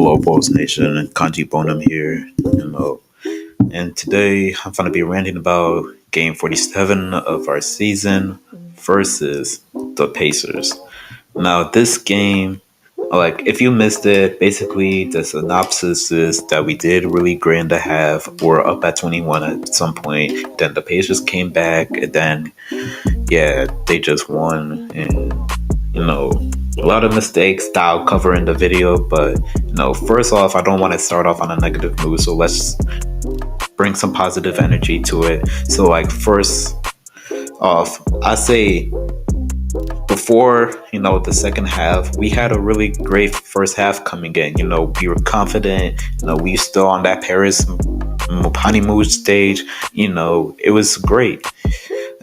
Hello, Bulls Nation, and Kanji Bonham here. And today I'm going to be ranting about Game 47 of our season versus the Pacers. Now, this game, if you missed it, basically the synopsis is that we did really great in the half. We're up at 21 at some point. Then the Pacers came back, and then they just won, and a lot of mistakes that I'll cover in the video. But first off, I don't want to start off on a negative mood, so let's bring some positive energy to it. So first off, I say before the second half, we had a really great first half coming in. We were confident. We still on that Paris honeymoon stage. It was great.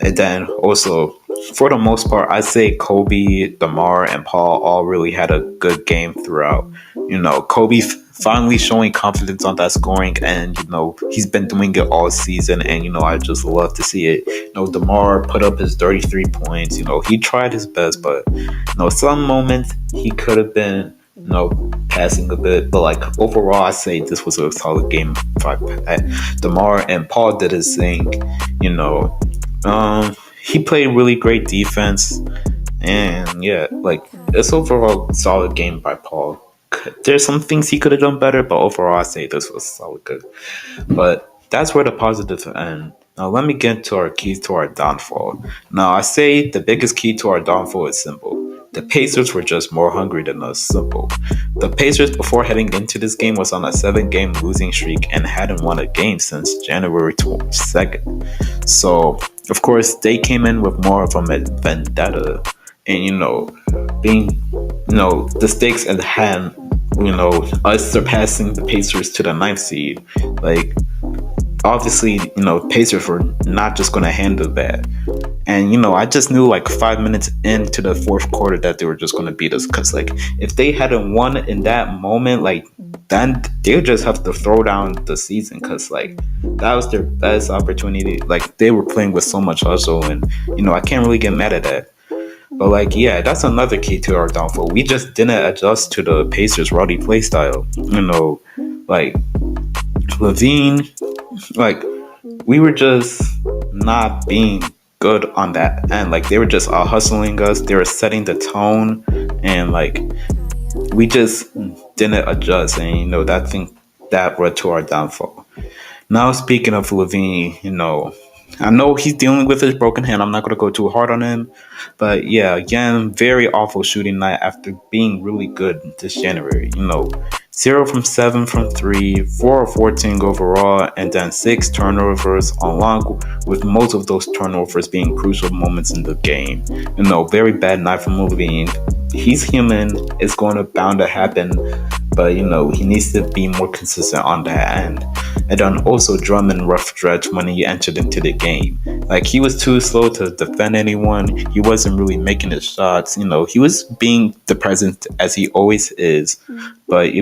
And then also, for the most part, I say Kobe, DeMar, and Paul all really had a good game throughout. Kobe finally showing confidence on that scoring, and he's been doing it all season, and I just love to see it. DeMar put up his 33 points. He tried his best, but some moments he could have been passing a bit, but overall, I say this was a solid game. DeMar and Paul did his thing. He played really great defense, and it's overall a solid game by Paul. There's some things he could have done better, but overall I say this was solid good. But that's where the positives end. Now let me get to our keys to our downfall. Now I say the biggest key to our downfall is simple. The Pacers were just more hungry than us. Simple. The Pacers, before heading into this game, was on a 7-game losing streak and hadn't won a game since January 22nd. So, of course, they came in with more of a vendetta. And, being, the stakes at hand, us surpassing the Pacers to the 9th seed. Obviously, Pacers were not just going to handle that. And, I just knew 5 minutes into the fourth quarter that they were just going to beat us. Because, if they hadn't won in that moment, then they would just have to throw down the season. Because, that was their best opportunity. They were playing with so much hustle. And, I can't really get mad at that. But, that's another key to our downfall. We just didn't adjust to the Pacers' rowdy play style. LaVine, we were just not being good on that end. They were just hustling us. They were setting the tone, and we just didn't adjust, and that led to our downfall. Now, speaking of LaVine, I know he's dealing with his broken hand. I'm not going to go too hard on him. But again, very awful shooting night after being really good this January. 0 from 7 from 3, 4 of 14 overall, and then 6 turnovers, along with most of those turnovers being crucial moments in the game. Very bad night from LaVine. He's human. It's bound to happen. But, he needs to be more consistent on that end. And then also Drummond rough stretch when he entered into the game. He was too slow to defend anyone. He wasn't really making his shots. He was being the presence as he always is. But,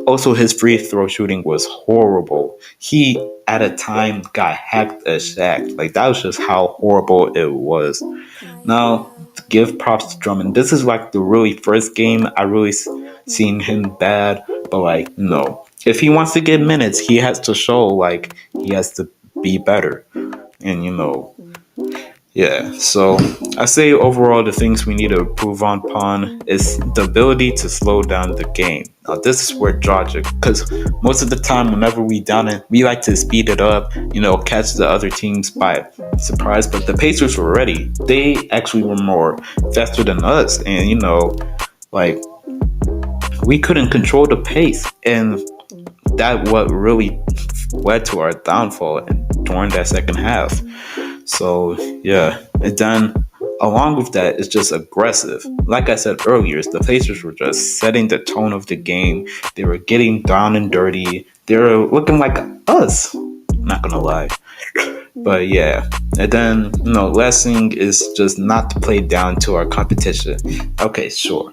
also his free throw shooting was horrible. He, at a time, got hacked a Shaq. That was just how horrible it was. Now, to give props to Drummond, this is the really first game I really seen him bad. But, if he wants to get minutes, he has to show, he has to be better. And, so I say overall the things we need to improve upon is the ability to slow down the game. Now, this is where Dragic, because most of the time whenever we down it, we like to speed it up, catch the other teams by surprise. But the Pacers were ready. They actually were more faster than us. And, we couldn't control the pace. And that what really led to our downfall during that second half. So and then along with that, it's just aggressive. Like I said earlier, the Pacers were just setting the tone of the game. They were getting down and dirty. They were looking like us. Not gonna lie. But and then last thing is just not to play down to our competition. Okay, sure.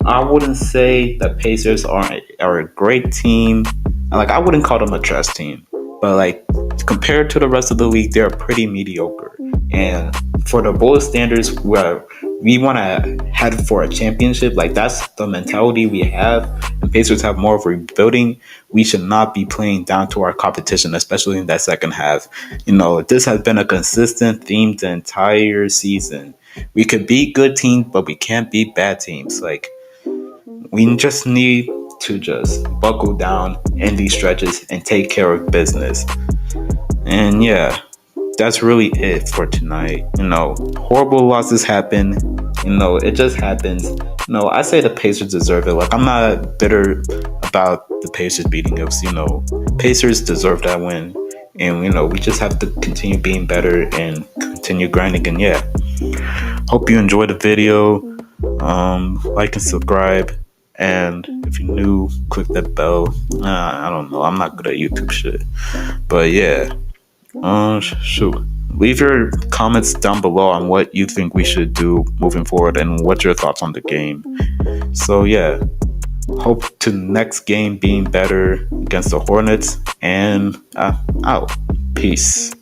I wouldn't say the Pacers are a great team. I wouldn't call them a trash team, but compared to the rest of the league, they're pretty mediocre. And for the Bulls standards, where we want to head for a championship, that's the mentality we have. And Pacers have more of rebuilding, we should not be playing down to our competition, especially in that second half. This has been a consistent theme the entire season. We could beat good teams, but we can't beat bad teams. Like, we just need to just buckle down in these stretches and take care of business. And yeah, that's really it for tonight. Horrible losses happen. It just happens. I say the Pacers deserve it. Like, I'm not bitter about the Pacers beating us. Pacers deserve that win. And, we just have to continue being better and continue grinding. And yeah, hope you enjoyed the video. Like and subscribe. And if you're new, click that bell. I don't know. I'm not good at YouTube shit. But yeah. Shoot. Leave your comments down below on what you think we should do moving forward and what's your thoughts on the game. So yeah, hope to next game being better against the Hornets, and out. Peace.